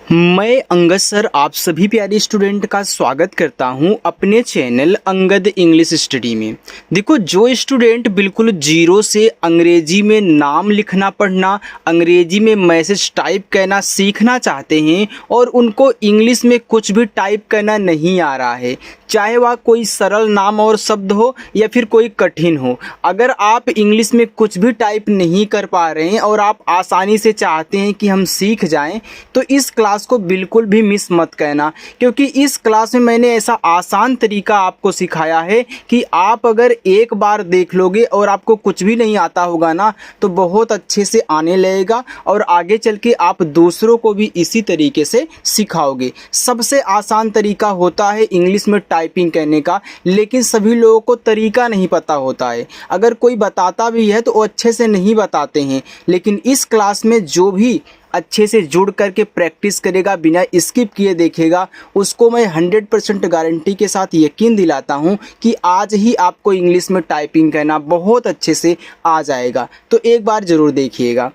मैं अंगद सर आप सभी प्यारे स्टूडेंट का स्वागत करता हूं अपने चैनल अंगद इंग्लिश स्टडी में। देखो, जो स्टूडेंट बिल्कुल जीरो से अंग्रेजी में नाम लिखना पढ़ना, अंग्रेजी में मैसेज टाइप करना सीखना चाहते हैं और उनको इंग्लिश में कुछ भी टाइप करना नहीं आ रहा है, चाहे वह कोई सरल नाम और शब्द हो या फिर कोई कठिन हो, अगर आप इंग्लिश में कुछ भी टाइप नहीं कर पा रहे हैं और आप आसानी से चाहते हैं कि हम सीख जाएं, तो इस क्लास को बिल्कुल भी मिस मत करना, क्योंकि इस क्लास में मैंने ऐसा आसान तरीका आपको सिखाया है कि आप अगर एक बार देख लोगे और आपको कुछ भी नहीं आता होगा ना, तो बहुत अच्छे से आने लगेगा और आगे चल के आप दूसरों को भी इसी तरीके से सिखाओगे। सबसे आसान तरीका होता है इंग्लिश में टाइपिंग करने का, लेकिन सभी लोगों को तरीका नहीं पता होता है। अगर कोई बताता भी है तो वो अच्छे से नहीं बताते हैं, लेकिन इस क्लास में जो भी अच्छे से जुड़ करके प्रैक्टिस करेगा, बिना स्किप किए देखेगा, उसको मैं 100% गारंटी के साथ यकीन दिलाता हूं कि आज ही आपको इंग्लिश में टाइपिंग करना बहुत अच्छे से आ जाएगा। तो एक बार ज़रूर देखिएगा।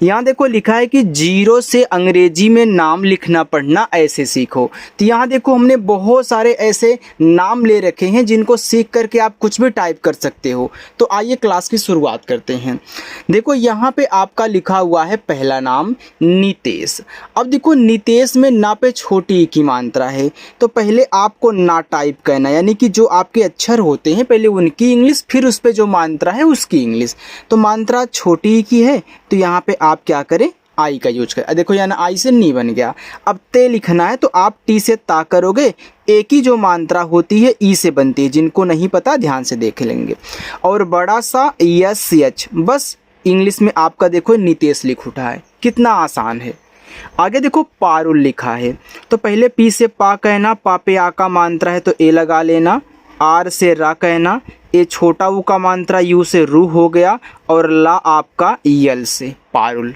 यहाँ देखो लिखा है कि जीरो से अंग्रेजी में नाम लिखना पढ़ना ऐसे सीखो। तो यहाँ देखो हमने बहुत सारे ऐसे नाम ले रखे हैं जिनको सीख करके आप कुछ भी टाइप कर सकते हो। तो आइए क्लास की शुरुआत करते हैं। देखो यहाँ पे आपका लिखा हुआ है पहला नाम नितेश। अब देखो नितेश में ना पे छोटी ई की मात्रा है, तो पहले आपको ना टाइप करना, यानी कि जो आपके अक्षर होते हैं पहले उनकी इंग्लिश, फिर उस पे जो मात्रा है उसकी इंग्लिश। तो मात्रा छोटी ई की है तो यहाँ पे आप क्या करें, आई का यूज करें। देखो यहाँ आई से नी बन गया। अब ते लिखना है तो आप टी से ता करोगे। ए की जो मात्रा होती है ई से बनती है, जिनको नहीं पता ध्यान से देख लेंगे। और बड़ा सा यस एच, बस इंग्लिश में आपका देखो नितेश लिख उठा है। कितना आसान है। आगे देखो पारुल लिखा है, तो पहले पी से पा कहना, पा पे आ का मात्रा है तो ए लगा लेना। आर से रा कहना, ए छोटा ऊ का मात्रा यू से रू हो गया, और ला आपका यल से पारुल।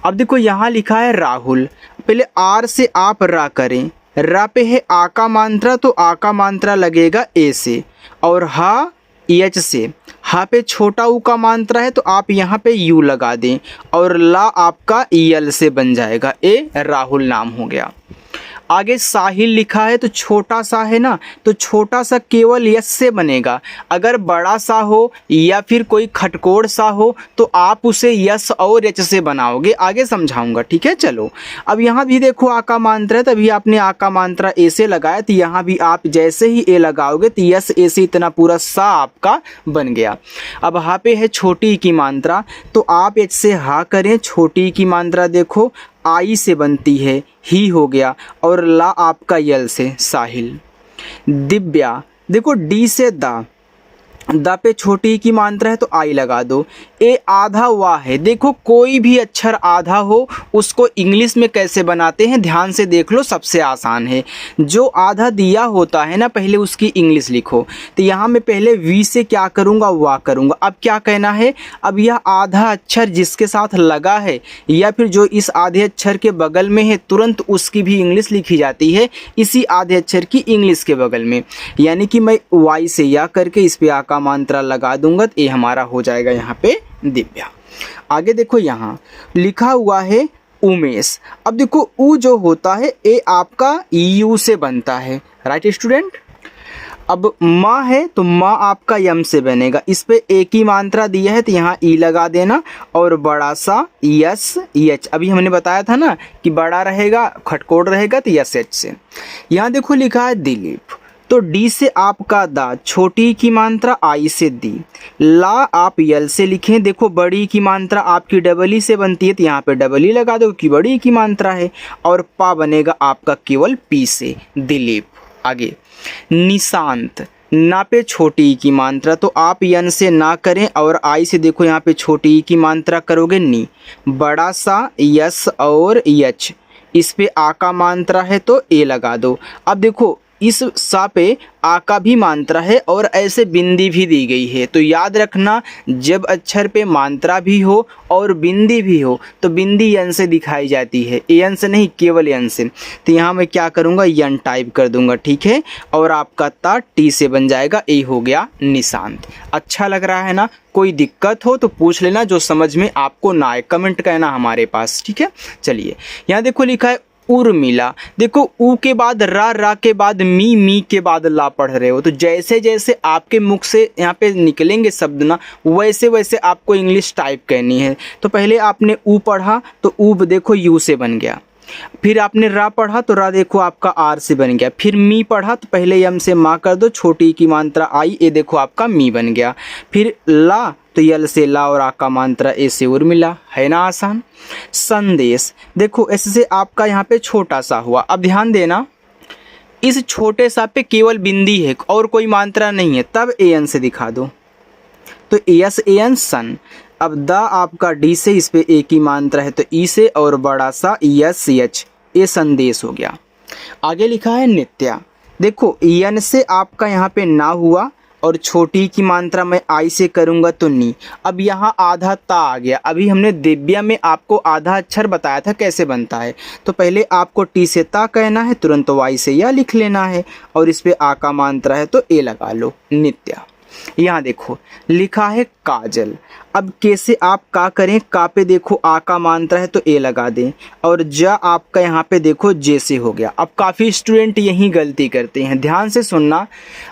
अब देखो यहाँ लिखा है राहुल, पहले आर से आप रा करें, रा पे है आ का मात्रा तो आ का मात्रा लगेगा ए से, और हा एच से, हा पे छोटा ऊ का मात्रा है तो आप यहाँ पे यू लगा दें, और ला आपका यल से बन जाएगा, ए राहुल नाम हो गया। आगे साहिल लिखा है, तो छोटा सा है ना, तो छोटा सा केवल यस से बनेगा। अगर बड़ा सा हो या फिर कोई खटकोड़ सा हो तो आप उसे यस और एच से बनाओगे, आगे समझाऊंगा, ठीक है। चलो अब यहाँ भी देखो आ का मात्रा है, तभी आपने आ का मात्रा ए से लगाया, तो यहाँ भी आप जैसे ही ए लगाओगे तो यस ए से इतना पूरा सा आपका बन गया। अब हा पे है छोटी ई की मात्रा, तो आप एच से हा करें, छोटी ई की मात्रा देखो आई से बनती है, ही हो गया, और ला आपका यल से साहिल। दिव्या देखो डी से दा पे छोटी ई की मात्रा है तो आई लगा दो। ए आधा वाह है, देखो कोई भी अक्षर आधा हो उसको इंग्लिश में कैसे बनाते हैं ध्यान से देख लो, सबसे आसान है। जो आधा दिया होता है ना, पहले उसकी इंग्लिश लिखो। तो यहाँ मैं पहले वी से क्या करूँगा, वाह करूँगा। अब क्या कहना है, अब यह आधा अक्षर जिसके साथ लगा है या फिर जो इस आधे अक्षर के बगल में है, तुरंत उसकी भी इंग्लिश लिखी जाती है इसी आधे अक्षर की इंग्लिश के बगल में। यानी कि मैं वाई से या करके इस पे आ का मात्रा लगा दूंगा, तो ये हमारा हो जाएगा यहाँ पे दिव्या। आगे देखो यहाँ लिखा हुआ है उमेश। अब देखो ऊ जो होता है ए आपका यू से बनता है, राइट स्टूडेंट। अब माँ है तो माँ आपका यम से बनेगा, इस पे ए की मात्रा दिया है तो यहाँ ई लगा देना, और बड़ा सा यस एच, अभी हमने बताया था ना कि बड़ा रहेगा खटकोड़ रहेगा तो यस एच से। यहाँ देखो लिखा है दिलीप, तो डी से आपका दा, छोटी की मात्रा आई से दी, ला आप यल से लिखें। देखो बड़ी की मात्रा आपकी डबल ई से बनती है तो यहाँ पे डबल ई लगा दो कि बड़ी की मात्रा है, और पा बनेगा आपका केवल पी से दिलीप। आगे निशांत, ना पे छोटी ई की मात्रा तो आप यन से ना करें, और आई से देखो यहाँ पे छोटी ई की मात्रा करोगे नी, बड़ा सा यस और यच, इस पे आ का मात्रा है तो ए लगा दो। अब देखो इस सा पे आ का भी मात्रा है और ऐसे बिंदी भी दी गई है, तो याद रखना जब अक्षर पे मात्रा भी हो और बिंदी भी हो तो बिंदी यन से दिखाई जाती है, एन से नहीं, केवल यन से। तो यहाँ मैं क्या करूँगा, यन टाइप कर दूंगा, ठीक है, और आपका ता टी से बन जाएगा, ए हो गया निशांत। अच्छा लग रहा है ना। कोई दिक्कत हो तो पूछ लेना, जो समझ में आपको ना आए कमेंट करना हमारे पास, ठीक है। चलिए यहाँ देखो लिखा है उर्मिला। देखो ऊ के बाद रा के बाद मी के बाद ला पढ़ रहे हो, तो जैसे जैसे आपके मुख से यहाँ पे निकलेंगे शब्द ना, वैसे वैसे आपको इंग्लिश टाइप करनी है। तो पहले आपने ऊ पढ़ा तो ऊ देखो यू से बन गया, फिर आपने रा पढ़ा तो रा देखो आपका आर से बन गया, फिर मी पढ़ा तो पहले यम से माँ कर दो, छोटी की मात्रा आई, ये देखो आपका मी बन गया, फिर ला तो यल से ला और आ का मात्रा ए से उर्मिला, है ना आसान। संदेश, देखो इससे आपका यहाँ पे छोटा सा हुआ। अब ध्यान देना, इस छोटे सा पे केवल बिंदी है और कोई मात्रा नहीं है, तब ए एन से दिखा दो, तो एस ए एन सन। अब द आपका डी से, इस पे ए की मात्रा है तो ई से, और बड़ा सा एस एच, ए संदेश हो गया। आगे लिखा है नित्या। देखो यन से आपका यहाँ पे ना हुआ और छोटी की मात्रा मैं आई से करूँगा तो नी। अब यहाँ आधा ता आ गया। अभी हमने दिव्या में आपको आधा अक्षर बताया था कैसे बनता है, तो पहले आपको टी से ता कहना है, तुरंत वाई से या लिख लेना है, और इस पे आ का मात्रा है तो ए लगा लो, नित्या। यहाँ देखो लिखा है काजल। अब कैसे आप का करें, का पे देखो आ का मात्रा है तो ए लगा दें, और ज आपका यहाँ पे देखो जैसे हो गया। अब काफ़ी स्टूडेंट यही गलती करते हैं, ध्यान से सुनना।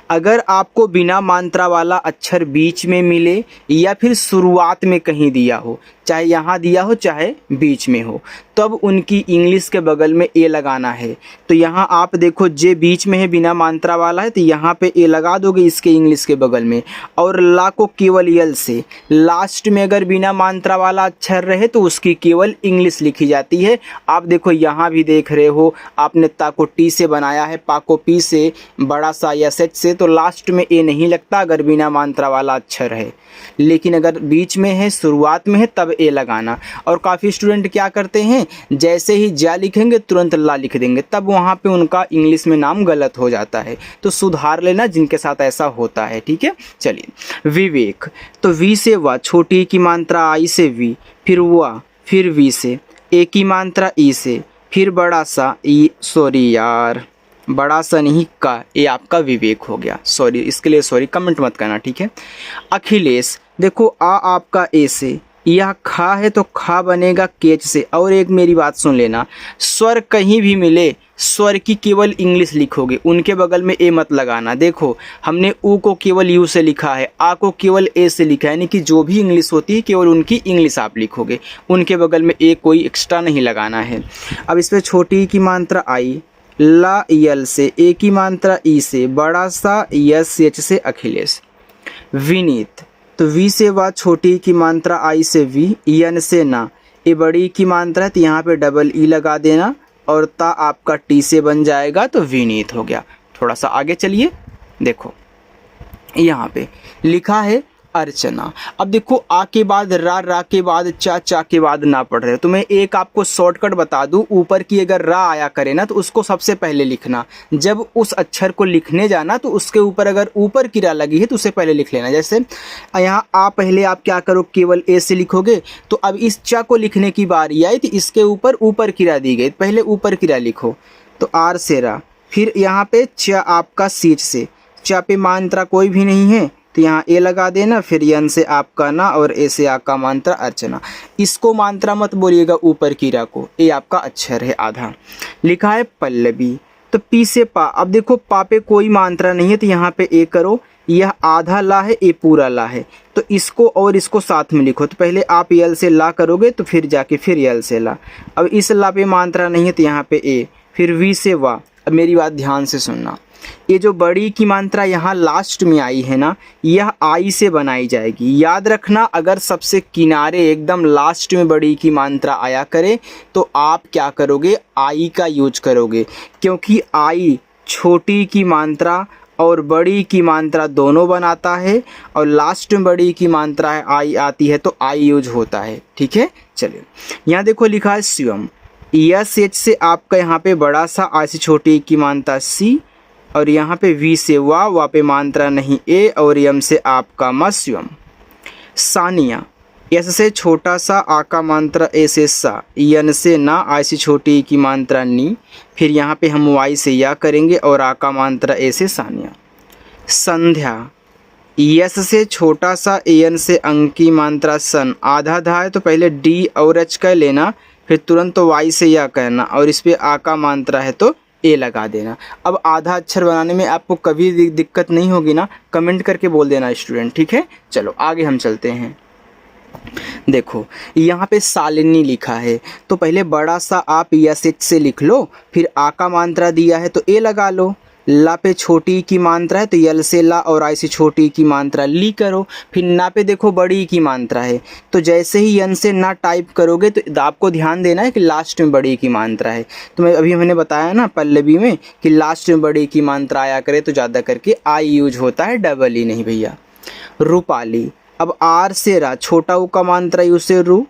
अगर आपको बिना मात्रा वाला अक्षर बीच में मिले या फिर शुरुआत में कहीं दिया हो, चाहे यहाँ दिया हो चाहे बीच में हो, तब उनकी इंग्लिश के बगल में ए लगाना है। तो यहाँ आप देखो जे बीच में है बिना मात्रा वाला है, तो यहाँ पे ए लगा दोगे इसके इंग्लिश के बगल में, और ला को केवल यल से। लास्ट में अगर बिना मात्रा वाला अक्षर रहे तो उसकी केवल इंग्लिश लिखी जाती है। आप देखो यहाँ भी देख रहे हो, आपने ता को टी से बनाया है, पा को पी से, बड़ा सा या सेट से, तो लास्ट में ए नहीं लगता अगर बिना मात्रा वाला अक्षर है, लेकिन अगर बीच में है शुरुआत में है तब ए लगाना। और काफ़ी स्टूडेंट क्या करते हैं, जैसे ही जा लिखेंगे तुरंत ला लिख देंगे, तब वहाँ पे उनका इंग्लिश में नाम गलत हो जाता है। तो सुधार लेना जिनके साथ ऐसा होता है, ठीक है। चलिए विवेक, तो वी से वा, छोटी की मात्रा आई से वी, फिर वा, फिर वी से, ए की मात्रा ई से, फिर बड़ा सा ई, सॉरी यार बड़ा सा नहीं का, ये आपका विवेक हो गया, सॉरी इसके लिए सॉरी, कमेंट मत करना, ठीक है। अखिलेश, देखो आ आपका ए से, यह खा है तो खा बनेगा केच से। और एक मेरी बात सुन लेना, स्वर कहीं भी मिले स्वर की केवल इंग्लिश लिखोगे, उनके बगल में ए मत लगाना। देखो हमने ऊ को केवल यू से लिखा है, आ को केवल ए से लिखा है, यानी कि जो भी इंग्लिश होती है केवल उनकी इंग्लिश आप लिखोगे, उनके बगल में ए कोई एक्स्ट्रा नहीं लगाना है। अब इस पर छोटी की मात्रा आई, ला यल से, ए की मात्रा ई से, बड़ा सा यस एच से अखिलेश। विनीत, तो वी से वा, छोटी की मात्रा आई से वी, यन से ना, ए बड़ी की मात्रा है तो यहाँ पे डबल ई लगा देना, और ता आपका टी से बन जाएगा तो विनीत हो गया। थोड़ा सा आगे चलिए, देखो यहाँ पे लिखा है अर्चना। अब देखो आ के बाद रा के बाद चा के बाद ना पढ़ रहे हो, तो मैं एक आपको शॉर्टकट बता दूं, ऊपर की अगर रा आया करे ना तो उसको सबसे पहले लिखना। जब उस अक्षर को लिखने जाना तो उसके ऊपर अगर ऊपर की रा लगी है तो उसे पहले लिख लेना। जैसे यहाँ आ पहले आप क्या करो, केवल ए से लिखोगे, तो अब इस चा को लिखने की बारी आई तो इसके ऊपर की रा दी गई, पहले ऊपर की रा लिखो, तो आर से रा, फिर यहाँ पे चा आपका सीच से, चा पे मात्रा कोई भी नहीं है तो यहाँ ए लगा देना, फिर यन से आपका ना और ए से आ का मात्रा अर्चना। इसको मात्रा मत बोलिएगा ऊपर की रा को, ए आपका अक्षर है आधा। लिखा है पल्लवी, तो पी से पा। अब देखो पा पे कोई मात्रा नहीं है तो यहाँ पे ए करो, यह आधा ला है, ए पूरा ला है, तो इसको और इसको साथ में लिखो। तो पहले आप यल से ला करोगे तो फिर जाके फिर यल से ला। अब इस ला पे मात्रा नहीं है तो यहाँ पे ए, फिर वी से वा। अब मेरी बात ध्यान से सुनना, ये जो बड़ी की मात्रा यहाँ लास्ट में आई है ना, यह आई से बनाई जाएगी। याद रखना, अगर सबसे किनारे एकदम लास्ट में बड़ी की मात्रा आया करे तो आप क्या करोगे, आई का यूज करोगे, क्योंकि आई छोटी की मात्रा और बड़ी की मात्रा दोनों बनाता है, और लास्ट में बड़ी की मात्रा है आई आती है तो आई यूज होता है, ठीक है। चलिए यहाँ देखो लिखा है शिवम, यस एच से आपका यहाँ पे बड़ा सा, आई से छोटी की मात्रा सी, और यहाँ पे वी से वा पे मात्रा नहीं ए, और यम से आपका मस्यम। सानिया, एस से छोटा सा, आ का मात्रा ए से सा, यन से ना, आई से छोटी की मात्रा नी, फिर यहाँ पे हम वाई से या करेंगे और आ का मात्रा ए से सानिया। संध्या, यस से छोटा सा, एन से अंक की मात्रा सन, आधा धा है तो पहले डी और एच कर लेना, फिर तुरंत तो वाई से या कहना और इस पे आ का मात्रा है तो ए लगा देना। अब आधा अक्षर बनाने में आपको कभी दिक्कत नहीं होगी ना, कमेंट करके बोल देना स्टूडेंट, ठीक है। चलो आगे हम चलते हैं। देखो यहाँ पे शालिनी लिखा है तो पहले बड़ा सा आप यस एच से लिख लो, फिर आ का मात्रा दिया है तो ए लगा लो, ला पे छोटी की मात्रा है तो यल से ला और आई से छोटी की मात्रा ली करो, फिर ना पे देखो बड़ी की मात्रा है तो जैसे ही यन से ना टाइप करोगे तो आपको ध्यान देना है कि लास्ट में बड़ी की मात्रा है। तो मैंने बताया ना पल्लवी में कि लास्ट में बड़ी की मात्रा आया करे तो ज़्यादा करके आई यूज होता है, डबल ई नहीं भैया। रूपाली, अब आर से रा, छोटा ऊ का मात्रा यू से रू,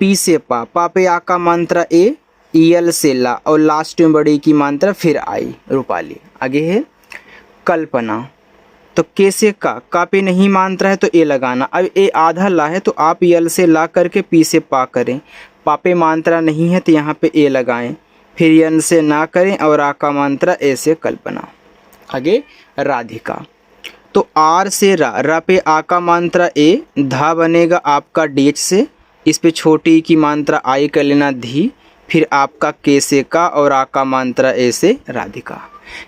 पी से पा पे आ का मात्रा ए, यल से ला और लास्ट में बड़ी की मात्रा फिर आई, रूपाली। आगे है कल्पना, तो के से का पे नहीं मात्रा है तो ए लगाना। अब ए आधा ला है तो आप यल से ला करके पी से पा करें, पा पे मात्रा नहीं है तो यहाँ पे ए लगाएं, फिर यन से ना करें और आ का मात्रा ए से कल्पना। आगे राधिका, तो आर से रा पे आ का मात्रा ए, धा बनेगा आपका डी एच से, इस पे छोटी की मात्रा आई कर लेना धी, फिर आपका के से का और आ का मात्रा ए से राधिका।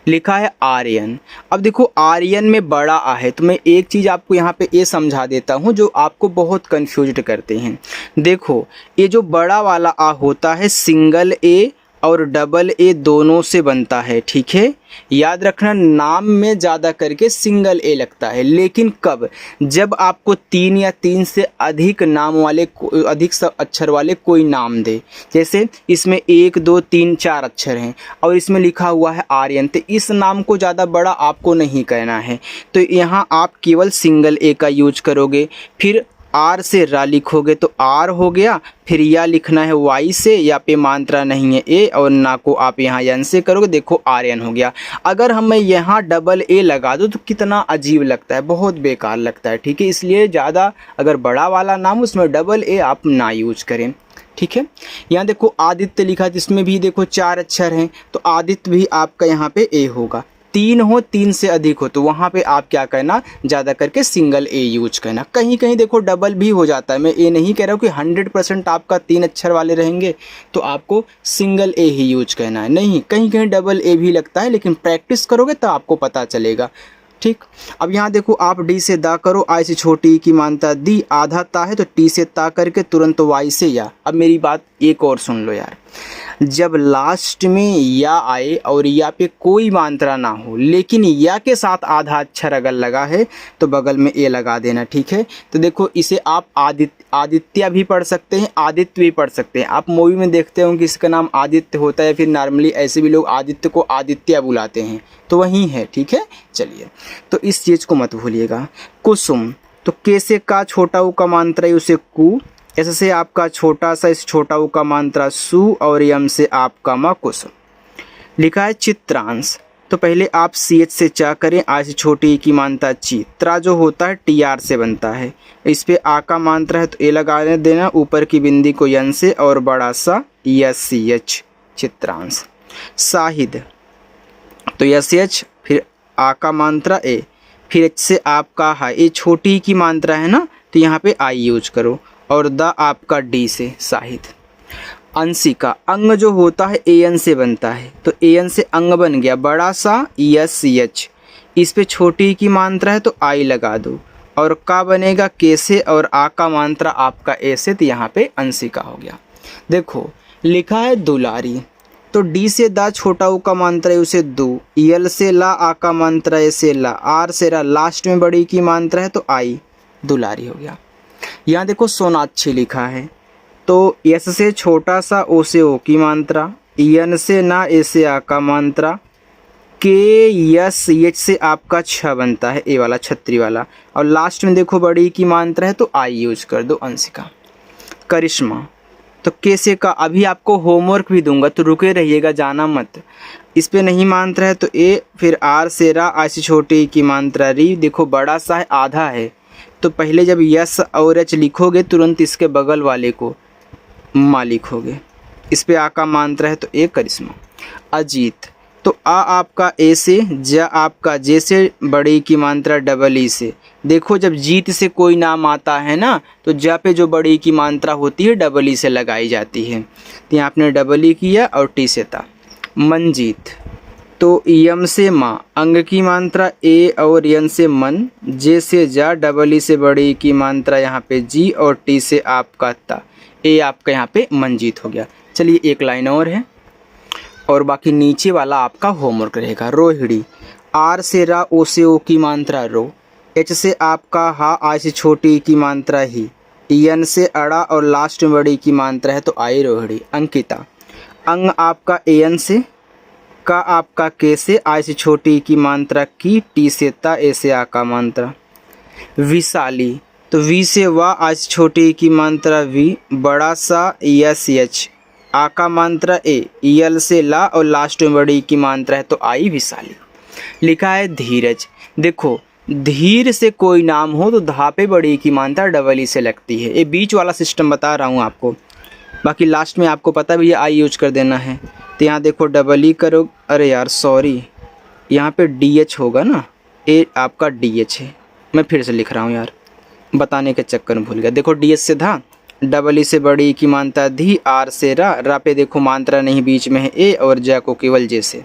लिखा है आर्यन। अब देखो आर्यन में बड़ा आ है तो मैं एक चीज़ आपको यहाँ पे ये समझा देता हूँ जो आपको बहुत कंफ्यूज करते हैं। देखो ये जो बड़ा वाला आ होता है सिंगल ए और डबल ए दोनों से बनता है, ठीक है। याद रखना नाम में ज़्यादा करके सिंगल ए लगता है, लेकिन कब, जब आपको 3 या 3 से अधिक नाम वाले अधिक अक्षर वाले कोई नाम दे। जैसे इसमें 1 2 3 4 अक्षर हैं और इसमें लिखा हुआ है आर्यन, तो इस नाम को ज़्यादा बड़ा आपको नहीं कहना है, तो यहाँ आप केवल सिंगल ए का यूज करोगे। फिर आर से रा लिखोगे तो आर हो गया, फिर या लिखना है वाई से, या पे मात्रा नहीं है ए और ना को आप यहाँ यन से करोगे, देखो आर्यन हो गया। अगर हम मैं यहाँ डबल ए लगा दूँ तो कितना अजीब लगता है, बहुत बेकार लगता है, ठीक है। इसलिए ज़्यादा अगर बड़ा वाला नाम उसमें डबल ए आप ना यूज करें, ठीक है। यहाँ देखो आदित्य लिखा है जिसमें भी देखो 4 अक्षर हैं तो आदित्य भी आपका यहाँ पे ए होगा। 3 हो 3 से अधिक हो तो वहाँ पे आप क्या करना, ज़्यादा करके सिंगल ए यूज करना। कहीं कहीं देखो डबल भी हो जाता है, मैं ये नहीं कह रहा हूँ कि 100% आपका 3 अक्षर वाले रहेंगे तो आपको सिंगल ए ही यूज करना है, नहीं, कहीं कहीं डबल ए भी लगता है, लेकिन प्रैक्टिस करोगे तो आपको पता चलेगा, ठीक। अब यहाँ देखो आप डी से दा करो, आई से छोटी की मात्रा दी, आधा ता है तो टी से ता करके तुरंत वाई से या। अब मेरी बात एक और सुन लो यार, जब लास्ट में या आए और या पे कोई मात्रा ना हो लेकिन या के साथ आधा अक्षर अगर लगा है तो बगल में ए लगा देना, ठीक है। तो देखो इसे आप आदित्य भी पढ़ सकते हैं, आदित्य भी पढ़ सकते हैं। आप मूवी में देखते हो कि इसका नाम आदित्य होता है, फिर नॉर्मली ऐसे भी लोग आदित्य को आदित्य बुलाते हैं, तो वही है, ठीक है। चलिए तो इस चीज़ को मत भूलिएगा। कुसुम, तो के से का छोटा ऊ का मात्रा है उसे कु, ऐसे से आपका छोटा सा इस छोटा ऊ का मात्रा सु और यम से आपका मा कुसुम। लिखा है चित्रांश, तो पहले आप सी एच से चा करें, आ से छोटी की मात्रा ची, त्रा जो होता है टी आर से बनता है, इस पे आ का मात्रा है तो ए लगाने देना, ऊपर की बिंदी को यन से और बड़ा सा S C H, Chitransh. Shahid, तो यस एच फिर आ का मात्रा ए, फिर एच से आपका हा, ये छोटी की मात्रा है ना तो यहाँ पे आई यूज करो और द आपका डी से शाहिद। अंशिका, अंग जो होता है ए एन से बनता है तो ए एन से अंग बन गया बड़ा सा यस एच, इस पे छोटी की मात्रा है तो आई लगा दो और का बनेगा के से और आ का मात्रा आपका ए से, तो यहाँ पे अंशिका हो गया। देखो लिखा है दुलारी, तो डी से दा छोटा ऊ का मात्रा है उसे दो, यल से ला आ का मात्रा ए से ला, आर से रा लास्ट में बड़ी की मात्रा है तो आई, दुलारी हो गया। यहाँ देखो सोनाक्षी लिखा है, तो यस से छोटा सा ओ से ओ की मात्रा, यन से ना ए से आ का मात्रा, के यस एच से आपका छ बनता है ए वाला छत्री वाला, और लास्ट में देखो बड़ी की मात्रा है तो आई यूज कर दो, अंशिका। करिश्मा, तो के से का अभी आपको होमवर्क भी दूंगा तो रुके रहिएगा, जाना मत। इस पे नहीं मात्रा है तो ए, फिर आर से रा, आई से छोटी की मात्रा री, देखो बड़ा सा है आधा है तो पहले जब यस और एच लिखोगे तुरंत इसके बगल वाले को मा लिखोगे, इस पे आ का मात्रा है तो ए, करिश्मा। अजीत, तो आ आपका ए से, ज आपका जे से, बड़ी की मात्रा डबल ई से। देखो जब जीत से कोई नाम आता है ना तो ज पे जो बड़ी की मात्रा होती है डबल ई से लगाई जाती है। तो यहाँ आपने डबल ई किया और टी से था मंजीत। तो यम से माँ, अंग की मात्रा ए और यन से मन, जे से जा, डबल ई से बड़ी की मात्रा यहाँ पे जी और टी से आपका ता। ए आपका यहाँ पे मंजीत हो गया। चलिए एक लाइन और है और बाकी नीचे वाला आपका होमवर्क रहेगा। रोहिणी, आर से रा, ओ से ओ की मात्रा रो, एच से आपका हा, आई से छोटी की मात्रा ही, यन से अड़ा और लास्ट में बड़ी की मात्रा है तो आई रोहिणी। अंकिता, अंग आपका एन से, का आपका के से, आई से छोटी की मात्रा की, टी से ता, ए से आ का मात्रा। विशाली, तो वी से वा, आई से छोटी की मात्रा वी, बड़ा सा यस एच, आ का मात्रा ए, यल से ला और लास्ट में बड़ी की मात्रा है तो आई विशाली। लिखा है धीरज। देखो धीर से कोई नाम हो तो धा पे बड़ी की मात्रा डबल ई से लगती है। ये बीच वाला सिस्टम बता रहा हूँ आपको, बाकी लास्ट में आपको पता भी है आई यूज कर देना है। तो यहाँ देखो डबल ई करो, अरे यार सॉरी यहाँ पे डी एच होगा ना, ए आपका डी एच है, मैं फिर से लिख रहा हूँ यार, बताने के चक्कर में भूल गया। देखो डी एच से धा, डबल ई से बड़ी की मात्रा धी, आर से रा, रा पे देखो मात्रा नहीं बीच में है ए और जा को केवल जे से।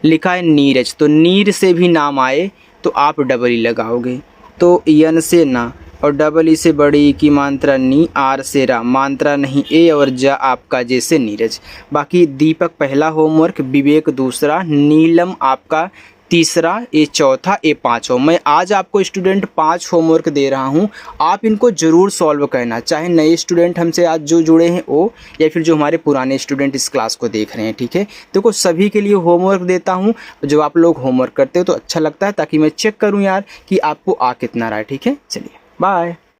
लिखा है नीरज, तो नीर से भी नाम आए तो आप डबल ई लगाओगे। तो यन से ना और डबल ई से बड़ी की मात्रा नी, आर से रा, मात्रा नहीं ए और जा आपका जे से नीरज। बाकी दीपक पहला होमवर्क, विवेक दूसरा, नीलम आपका तीसरा, ये चौथा, ये पाँचों। मैं आज आपको स्टूडेंट 5 होमवर्क दे रहा हूँ, आप इनको ज़रूर सॉल्व करना, चाहे नए स्टूडेंट हमसे आज जो जुड़े हैं वो या फिर जो हमारे पुराने स्टूडेंट इस क्लास को देख रहे हैं। ठीक है, देखो सभी के लिए होमवर्क देता हूँ, जो आप लोग होमवर्क करते हो तो अच्छा लगता है, ताकि मैं चेक करूँ यार कि आपको आ कितना रहा है। ठीक है, चलिए बाय।